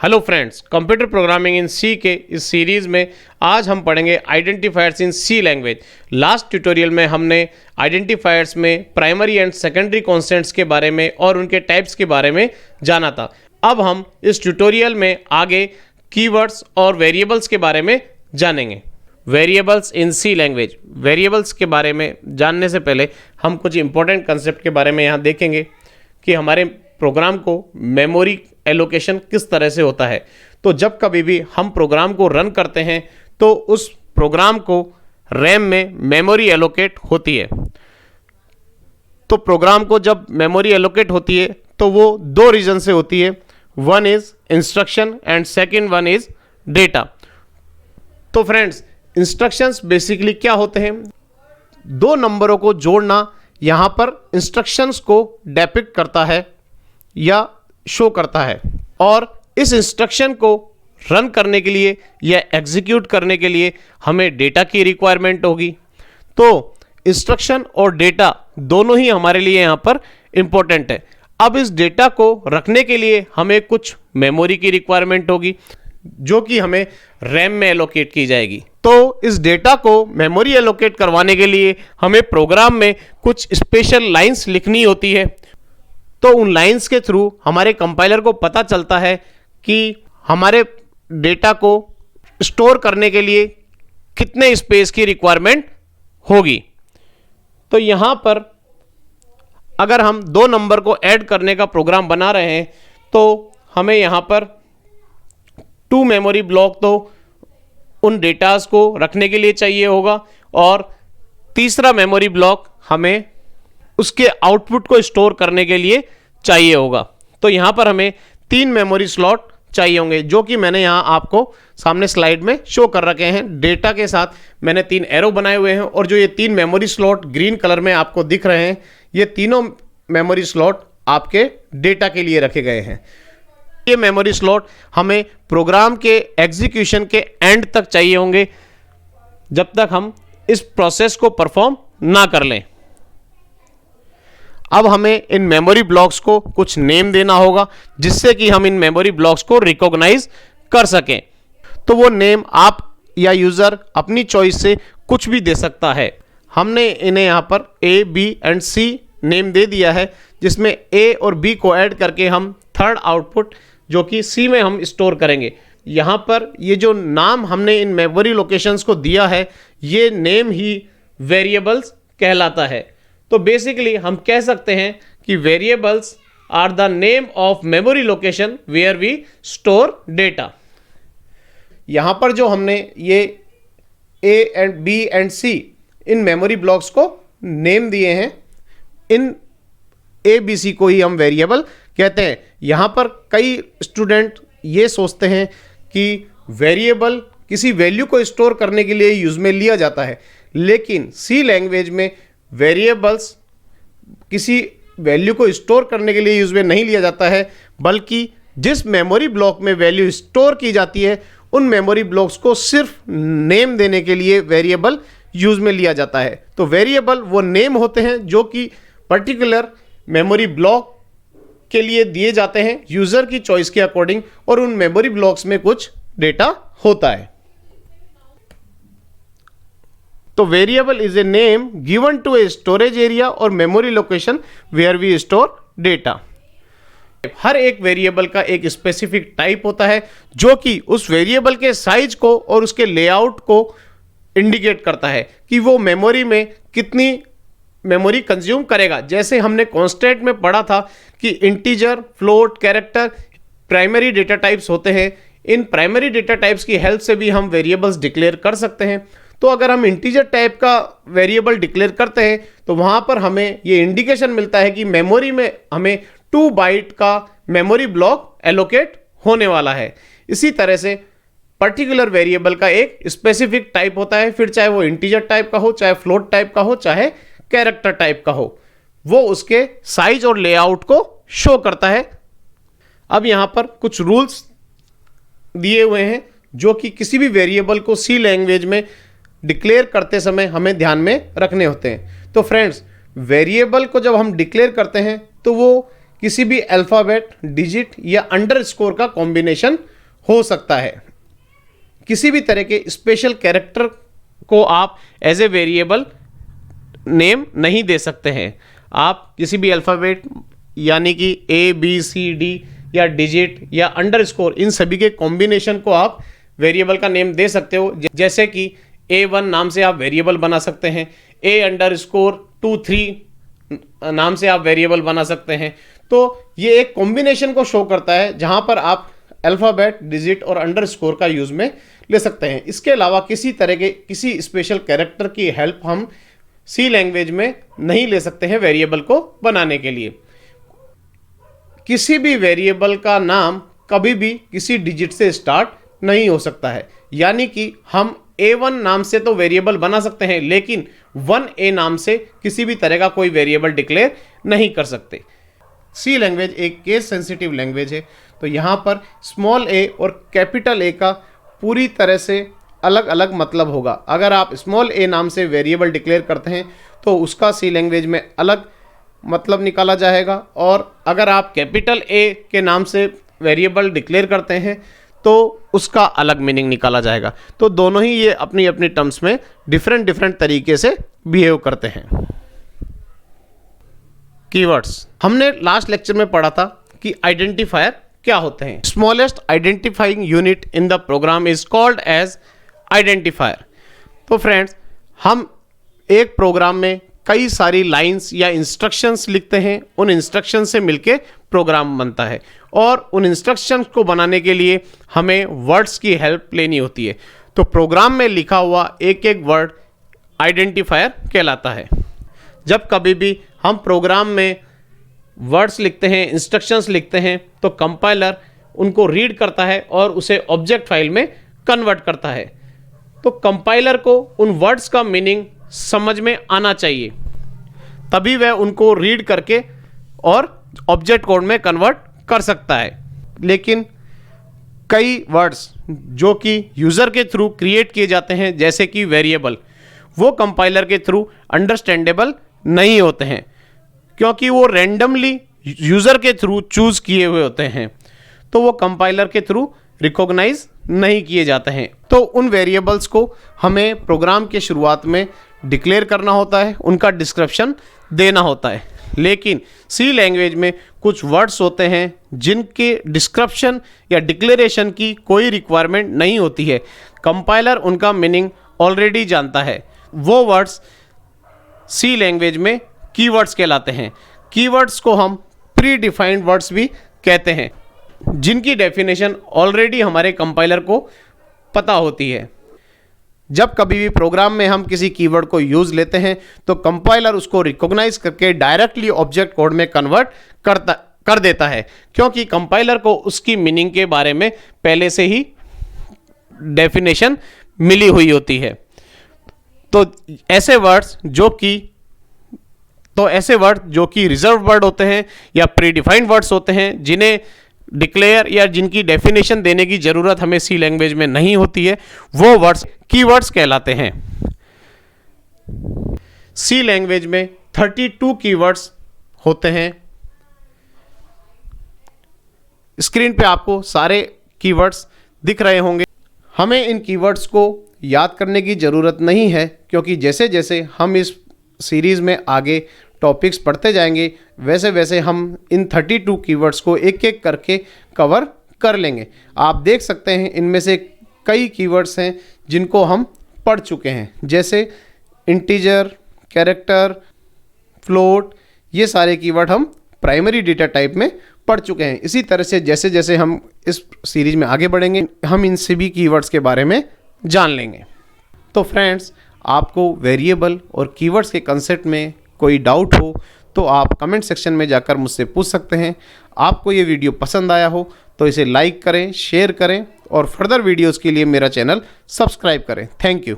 Hello friends, computer programming in C के इस series में आज हम पढ़ेंगे identifiers in C language. Last tutorial में हमने आइडेंटिफायर्स में प्राइमरी एंड सेकेंडरी कॉन्स्टेंट्स के बारे में और उनके टाइप्स के बारे में जाना था। अब हम इस ट्यूटोरियल में आगे कीवर्ड्स और वेरिएबल्स के बारे में जानेंगे। Variables in C language. Variables के बारे में जानने से पहले हम कुछ इंपॉर्टेंट कंसेप्ट के बारे में यहाँ देखेंगे कि हमारे प्रोग्राम को मेमोरी एलोकेशन किस तरह से होता है। तो जब कभी भी हम प्रोग्राम को रन करते हैं तो उस प्रोग्राम को रैम में मेमोरी एलोकेट होती है। तो प्रोग्राम को जब मेमोरी एलोकेट होती है तो वो दो रीजन से होती है, one is instruction and second one is data. तो फ्रेंड्स, इंस्ट्रक्शंस बेसिकली क्या होते हैं? दो नंबरों को जोड़ना यहाँ पर इंस्ट्रक्शंस को डेपिक्ट करता है या शो करता है, और इस इंस्ट्रक्शन को रन करने के लिए या एग्जीक्यूट करने के लिए हमें डेटा की रिक्वायरमेंट होगी। तो इंस्ट्रक्शन और डेटा दोनों ही हमारे लिए यहाँ पर इंपॉर्टेंट है। अब इस डेटा को रखने के लिए हमें कुछ मेमोरी की रिक्वायरमेंट होगी जो कि हमें रैम में एलोकेट की जाएगी। तो इस डेटा को मेमोरी एलोकेट करवाने के लिए हमें प्रोग्राम में कुछ स्पेशल लाइंस लिखनी होती है। तो उन लाइंस के थ्रू हमारे कंपाइलर को पता चलता है कि हमारे डेटा को स्टोर करने के लिए कितने स्पेस की रिक्वायरमेंट होगी। तो यहाँ पर अगर हम दो नंबर को ऐड करने का प्रोग्राम बना रहे हैं तो हमें यहाँ पर 2 मेमोरी ब्लॉक तो उन डेटास को रखने के लिए चाहिए होगा, और तीसरा मेमोरी ब्लॉक हमें उसके आउटपुट को स्टोर करने के लिए चाहिए होगा। तो यहाँ पर हमें 3 मेमोरी स्लॉट चाहिए होंगे जो कि मैंने यहाँ आपको सामने स्लाइड में शो कर रखे हैं। डेटा के साथ मैंने 3 एरो बनाए हुए हैं, और जो ये 3 मेमोरी स्लॉट ग्रीन कलर में आपको दिख रहे हैं, ये तीनों मेमोरी स्लॉट आपके डेटा के लिए रखे गए हैं। ये मेमोरी स्लॉट हमें प्रोग्राम के एग्जीक्यूशन के एंड तक चाहिए होंगे, जब तक हम इस प्रोसेस को परफॉर्म ना कर लें। अब हमें इन मेमोरी ब्लॉक्स को कुछ नेम देना होगा जिससे कि हम इन मेमोरी ब्लॉक्स को रिकॉग्नाइज कर सकें। तो वो नेम आप या यूजर अपनी चॉइस से कुछ भी दे सकता है। हमने इन्हें यहाँ पर A, B and C name दे दिया है, जिसमें A और B को ऐड करके हम थर्ड आउटपुट जो कि C में हम स्टोर करेंगे। यहाँ पर ये जो नाम हमने इन मेमोरी लोकेशंस को दिया है, ये नेम ही वेरिएबल्स कहलाता है। तो बेसिकली हम कह सकते हैं कि variables are the name of memory location where we store data. यहाँ पर जो हमने ये A and B and C इन मेमोरी ब्लॉक्स को नेम दिए हैं, इन A, B, C को ही हम वेरिएबल कहते हैं। यहाँ पर कई स्टूडेंट ये सोचते हैं कि वेरिएबल किसी वैल्यू को स्टोर करने के लिए यूज में लिया जाता है, लेकिन C लैंग्वेज में वेरिएबल्स किसी वैल्यू को स्टोर करने के लिए यूज में नहीं लिया जाता है, बल्कि जिस मेमोरी ब्लॉक में वैल्यू स्टोर की जाती है उन मेमोरी ब्लॉक्स को सिर्फ नेम देने के लिए वेरिएबल यूज में लिया जाता है। तो वेरिएबल वो नेम होते हैं जो कि पर्टिकुलर मेमोरी ब्लॉक के लिए दिए जाते हैं यूजर की चॉइस के अकॉर्डिंग, और उन मेमोरी ब्लॉक्स में कुछ डेटा होता है। तो variable is a name given to a storage area और memory location where we store data. हर एक वेरिएबल का एक स्पेसिफिक टाइप होता है जो कि उस वेरिएबल के साइज को और उसके लेआउट को इंडिकेट करता है कि वो मेमोरी में कितनी मेमोरी कंज्यूम करेगा। जैसे हमने कांस्टेंट में पढ़ा था कि integer, float, character primary data types होते हैं। इन प्राइमरी डेटा टाइप्स की हेल्प से भी हम वेरिएबल्स डिक्लेयर कर सकते हैं। तो अगर हम इंटीजर टाइप का वेरिएबल डिक्लेयर करते हैं तो वहाँ पर हमें ये इंडिकेशन मिलता है कि मेमोरी में हमें 2 बाइट का मेमोरी ब्लॉक एलोकेट होने वाला है। इसी तरह से पर्टिकुलर वेरिएबल का एक स्पेसिफिक टाइप होता है, फिर चाहे वो इंटीजर टाइप का हो, चाहे फ्लोट टाइप का हो, चाहे कैरेक्टर टाइप का हो, वो उसके साइज और लेआउट को शो करता है। अब यहाँ पर कुछ रूल्स दिए हुए हैं जो कि किसी भी वेरिएबल को C लैंग्वेज में डिक्लेयर करते समय हमें ध्यान में रखने होते हैं। तो फ्रेंड्स, वेरिएबल को जब हम डिक्लेयर करते हैं तो वो किसी भी अल्फ़ाबेट, डिजिट या अंडरस्कोर का कॉम्बिनेशन हो सकता है। किसी भी तरह के स्पेशल कैरेक्टर को आप एज ए वेरिएबल नेम नहीं दे सकते हैं। आप किसी भी अल्फ़ाबेट यानी कि ABCD या डिजिट या अंडरस्कोर, इन सभी के कॉम्बिनेशन को आप वेरिएबल का नेम दे सकते हो। जैसे कि A1 नाम से आप वेरिएबल बना सकते हैं, A_23 नाम से आप वेरिएबल बना सकते हैं। तो ये एक कॉम्बिनेशन को शो करता है जहां पर आप अल्फ़ाबेट, डिजिट और अंडरस्कोर का यूज़ में ले सकते हैं। इसके अलावा किसी तरह के किसी स्पेशल कैरेक्टर की हेल्प हम सी लैंग्वेज में नहीं ले सकते हैं वेरिएबल को बनाने के लिए। किसी भी वेरिएबल का नाम कभी भी किसी डिजिट से स्टार्ट नहीं हो सकता है, यानी कि हम A1 नाम से तो वेरिएबल बना सकते हैं, लेकिन 1A नाम से किसी भी तरह का कोई वेरिएबल डिक्लेयर नहीं कर सकते। सी लैंग्वेज एक केस सेंसिटिव लैंग्वेज है, तो यहाँ पर स्मॉल a और कैपिटल A का पूरी तरह से अलग अलग मतलब होगा। अगर आप स्मॉल a नाम से वेरिएबल डिक्लेयर करते हैं तो उसका सी लैंग्वेज में अलग मतलब निकाला जाएगा, और अगर आप कैपिटल A के नाम से वेरिएबल डिक्लेयर करते हैं तो उसका अलग मीनिंग निकाला जाएगा। तो दोनों ही ये अपनी अपनी टर्म्स में डिफरेंट तरीके से बिहेव करते हैं। कीवर्ड्स, हमने लास्ट लेक्चर में पढ़ा था कि आइडेंटिफायर क्या होते हैं। Smallest identifying unit in the program is called as identifier. तो फ्रेंड्स, हम एक प्रोग्राम में कई सारी लाइंस या इंस्ट्रक्शंस लिखते हैं, उन इंस्ट्रक्शन से मिलके प्रोग्राम बनता है, और उन इंस्ट्रक्शंस को बनाने के लिए हमें वर्ड्स की हेल्प लेनी होती है। तो प्रोग्राम में लिखा हुआ एक एक वर्ड आइडेंटिफायर कहलाता है। जब कभी भी हम प्रोग्राम में वर्ड्स लिखते हैं, इंस्ट्रक्शंस लिखते हैं, तो कंपाइलर उनको रीड करता है और उसे ऑब्जेक्ट फाइल में कन्वर्ट करता है। तो कंपाइलर को उन वर्ड्स का मीनिंग समझ में आना चाहिए, तभी वह उनको रीड करके और ऑब्जेक्ट कोड में कन्वर्ट कर सकता है। लेकिन कई वर्ड्स जो कि यूज़र के थ्रू क्रिएट किए जाते हैं, जैसे कि वेरिएबल, वो कंपाइलर के थ्रू अंडरस्टैंडेबल नहीं होते हैं, क्योंकि वो रैंडमली यूज़र के थ्रू चूज़ किए हुए होते हैं, तो वो कंपाइलर के थ्रू रिकॉग्नाइज नहीं किए जाते हैं। तो उन वेरिएबल्स को हमें प्रोग्राम के शुरुआत में डिक्लेयर करना होता है, उनका डिस्क्रिप्शन देना होता है। लेकिन सी लैंग्वेज में कुछ वर्ड्स होते हैं जिनके डिस्क्रिप्शन या डिक्लेरेशन की कोई रिक्वायरमेंट नहीं होती है, कंपाइलर उनका मीनिंग ऑलरेडी जानता है। वो वर्ड्स सी लैंग्वेज में कीवर्ड्स कहलाते हैं। कीवर्ड्स को हम प्री डिफाइंड वर्ड्स भी कहते हैं, जिनकी डेफिनेशन ऑलरेडी हमारे कंपाइलर को पता होती है। जब कभी भी प्रोग्राम में हम किसी कीवर्ड को यूज़ लेते हैं तो कंपाइलर उसको रिकॉग्नाइज करके डायरेक्टली ऑब्जेक्ट कोड में कन्वर्ट कर देता है, क्योंकि कंपाइलर को उसकी मीनिंग के बारे में पहले से ही डेफिनेशन मिली हुई होती है। तो ऐसे वर्ड्स जो कि रिजर्व वर्ड होते हैं या प्री डिफाइंड वर्ड्स होते हैं, जिन्हें डिक्लेयर या जिनकी डेफिनेशन देने की ज़रूरत हमें सी लैंग्वेज में नहीं होती है, वो वर्ड्स कीवर्ड्स कहलाते हैं। सी लैंग्वेज में 32 कीवर्ड्स होते हैं। स्क्रीन पे आपको सारे कीवर्ड्स दिख रहे होंगे। हमें इन कीवर्ड्स को याद करने की ज़रूरत नहीं है, क्योंकि जैसे जैसे हम इस सीरीज़ में आगे टॉपिक्स पढ़ते जाएंगे, वैसे वैसे हम इन 32 कीवर्ड्स को एक एक करके कवर कर लेंगे। आप देख सकते हैं इनमें से कई कीवर्ड्स हैं जिनको हम पढ़ चुके हैं, जैसे इंटीजर, कैरेक्टर, फ्लोट। ये सारे कीवर्ड हम प्राइमरी डेटा टाइप में पढ़ चुके हैं। इसी तरह से जैसे जैसे हम इस सीरीज में आगे बढ़ेंगे, हम इन सभी कीवर्ड्स के बारे में जान लेंगे। तो फ्रेंड्स, आपको वेरिएबल और कीवर्ड्स के कंसेप्ट में कोई डाउट हो तो आप कमेंट सेक्शन में जाकर मुझसे पूछ सकते हैं। आपको ये वीडियो पसंद आया हो तो इसे लाइक करें, शेयर करें, और फर्दर वीडियोज़ के लिए मेरा चैनल सब्सक्राइब करें। Thank you.